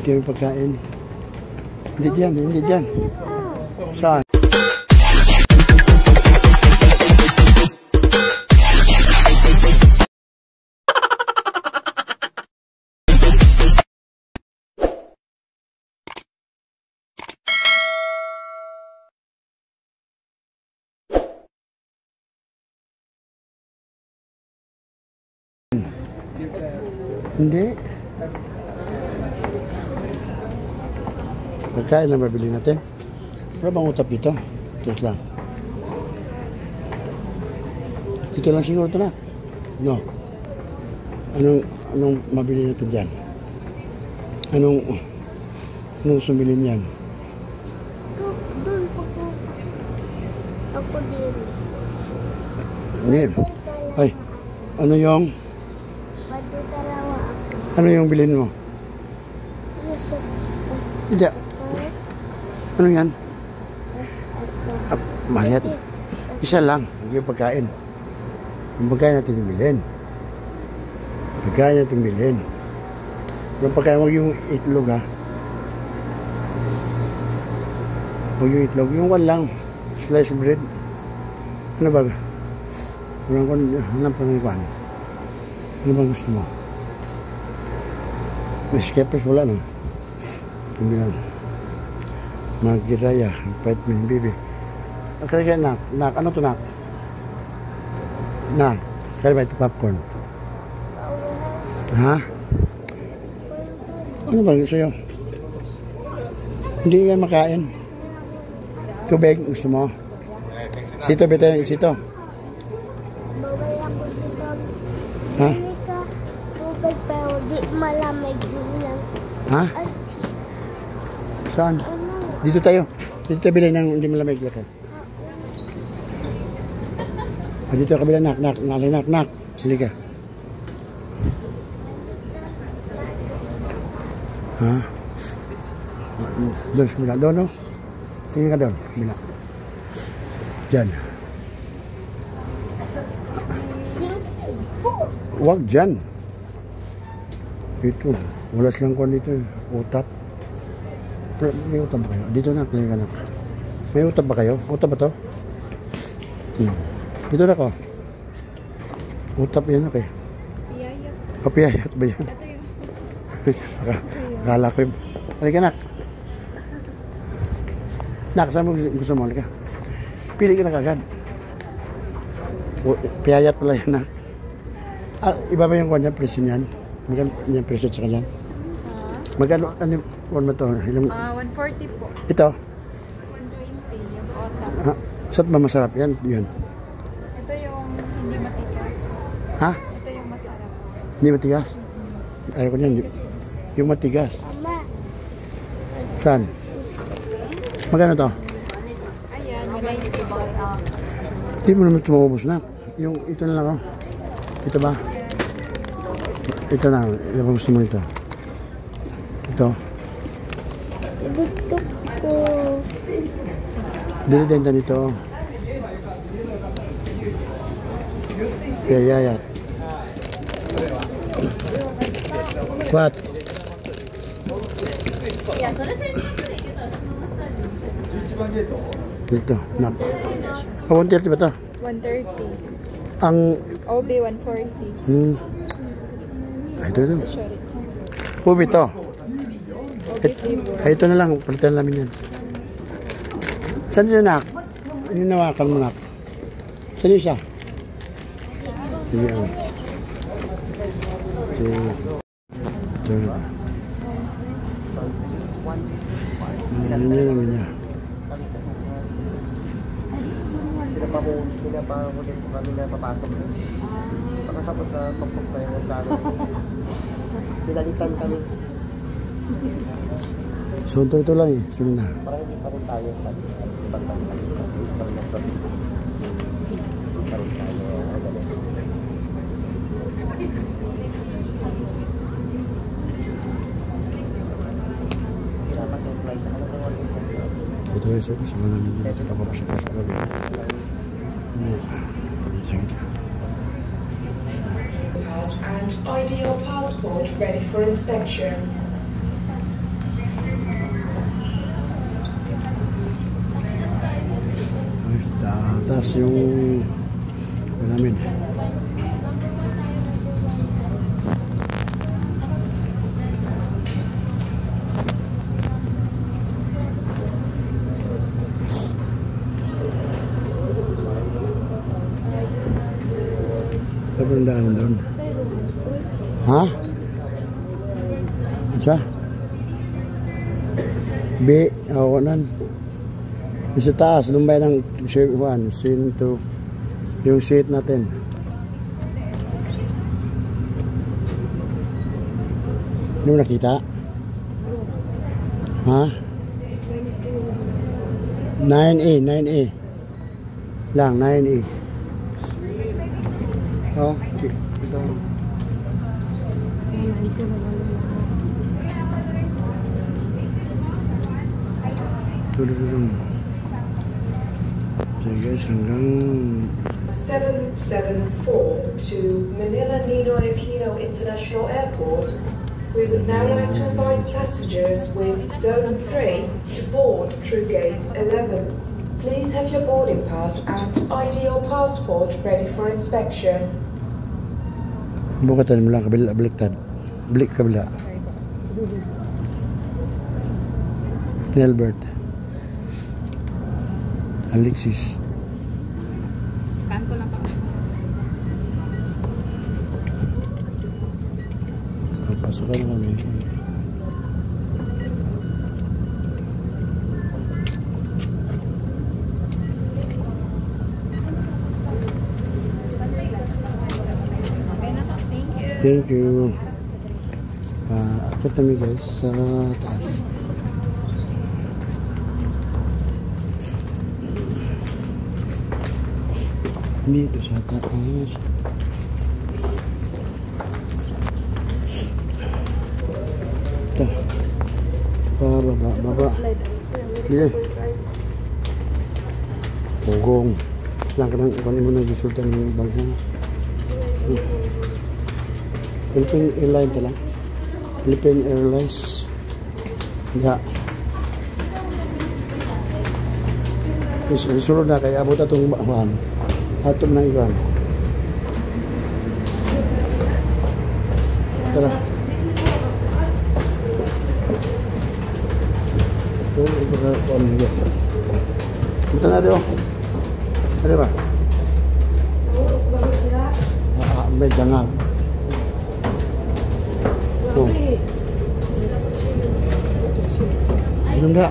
kami pagkain. Hindi dyan, hindi dyan. Saan? Hindi. Pagkain na mabili natin. Wala bang utap dito? Ito lang. Ito lang siguro ito na. No. Anong mabili natin dyan? Anong sumilin yan? Doon po. Ako din. Hindi. Ay, ano yung? Ano yung bilhin mo? Hindi. Ano yan? Mahal. Isa lang. Yung pagkain. Yung pagkain natin bilhin. Pagkain natin bilhin. Yung pagkain, huwag yung itlog ha. Huwag yung itlog. Yung one lang. Slice bread. Ano ba? Anong pangikuan? Ano bang gusto mo? Skepers wala no. Hindi lang. Magiraya, vitamin baby. Kaya nak, ano to nak? Nak, kaya ba ito popcorn? Ha? Ano ba gusto yun? Hindi yan makain. Tubig, gusto mo? Sito, bete, sito. Ha? Tubig pero di malamig yun lang. Ha? Saan? Dito tayo. Dito tayo bilhin ng hindi malamig laki. Dito ka bilhin, nak. Hili ka. Ha? Doon, bila. Doon, no? Tingin ka doon. Bila. Diyan. Huwag dyan. Ito. Wala silang kuwan dito. Utap. May utap ba kayo? Dito na. May utap ba kayo? Utap ba to? Dito na ko. Utap yan ako eh. Piyayat. O piyayat ba yan? Akala ko yung... Halika nak. Nak, saan mo gusto mo? Halika. Pili ka na kagad. Piyayat pala yan nak. Iba ba yung kanya presyo niyan? Magkano yung presyo sa kanya? Magkano? Ano mo ito? 140 po. Ito? 120 yung otap. Saan ba masarap yan? Yun. Ito yung hindi matigas. Ha? Ito yung masarap. Hindi matigas? Ayaw ko niyan. Yung matigas. Saan? Magkano to? Ayan, 190 po. Hindi mo naman ito maubos na. Yung ito na lang ako. Ito ba? Ito na. Ito ba gusto mo ito? Ito. Dito ko. Binibenta nito. Yayat. What? Dito. Nap. 130 ba ito? 130. Ang... OB 140. Ito. Ubi ito. Ito na lang. Palitan namin yan. Saan yun nak? Yung nawakan mo nak? Saan yun siya? Sige. Sige. Ito na. Ano yun namin niya? Pinapakulit po kami na papasok. Pakasapot na pagpok tayo ng plano. Pinalitan kami. So, ito lang eh. Sige na. Parang hindi pa rin tayo sa ibang bansa. Parang nagpapit. Hindi pa rin tayo. Dapat yung flight na lang ang ito ay sa mga namin dito. Kapapasok sa gabi. And ideal passport ready for inspection. taas yung namin. Sobrang daan doon. Ha? Isa? B, ako nan. Sa taas, lumbay ng shape 1, scene 2, yung seat natin. Hindi mo nakita? Ha? 9A, 9A. Lang, 9A. Oh, okay. Ito. Tulong. Okay guys, hanggang 774 to Manila Ninoy Aquino International Airport. We would now like to invite passengers with Zone 3 to board through Gate 11. Please have your boarding pass and ID or passport ready for inspection. bukatan mo lang kabila, baliktad. Balik kabila. Nelbert. Alexis. Scan ko lang pa. Papasakan kami. Thank you. Akit kami guys sa taas. Dito sa taas. Ito. Baba. Dito. Pugong. Lang ka nang ikunin mo ng resulta ng bagay. Philippine Airlines lang. Philippine Airlines. Enggak. Isulod na kaya abot atong bahan. Atom na iban. Tara. Ito ka po niya. Ito na rin. Ano ba? May jangan. Minum dah.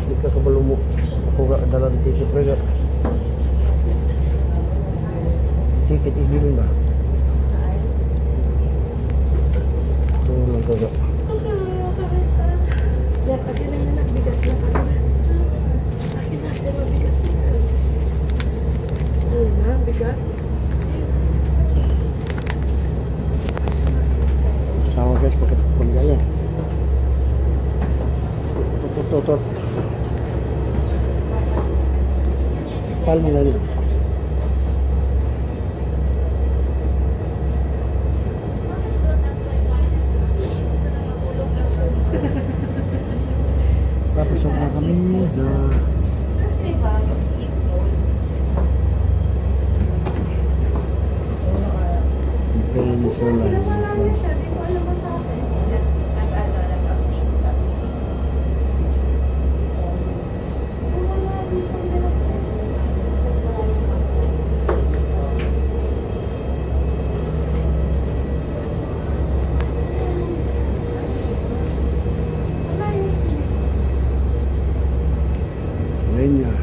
Jika sebelum aku gak dalam tiket juga. Tiket ini minum dah. Tunggu juga. Ya, pakai nak bigat na pakai na bigat. Bigat. Sama guys pakai penggaya. Tutup. Palm lagi. Papasok na kami sa Peninsula. Lainnya.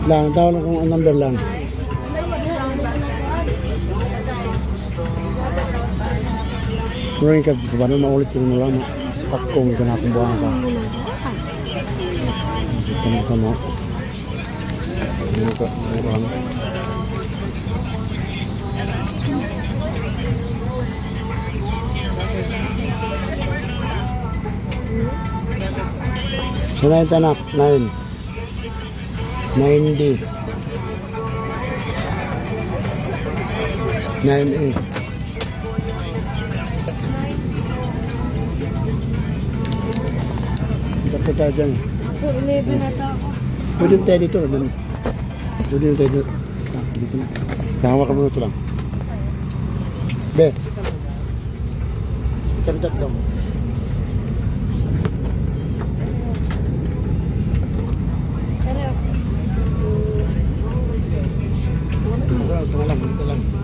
Lang, tawag lang kung number lang. Ngayon ka, paano maulit yun mo lang, pakong ka na akong buwan ka. Tama. Ano ka, ano ka. Sila yung tanak, 9. 9D. 9A. Tapos tayo dyan. Ako, 11 na ako. Pwede mo tayo dito. Pwede mo tayo dito. Dito na. Kahawa ka muna ito lang. Be. Kami tatlong. Ito lang. Dito lang.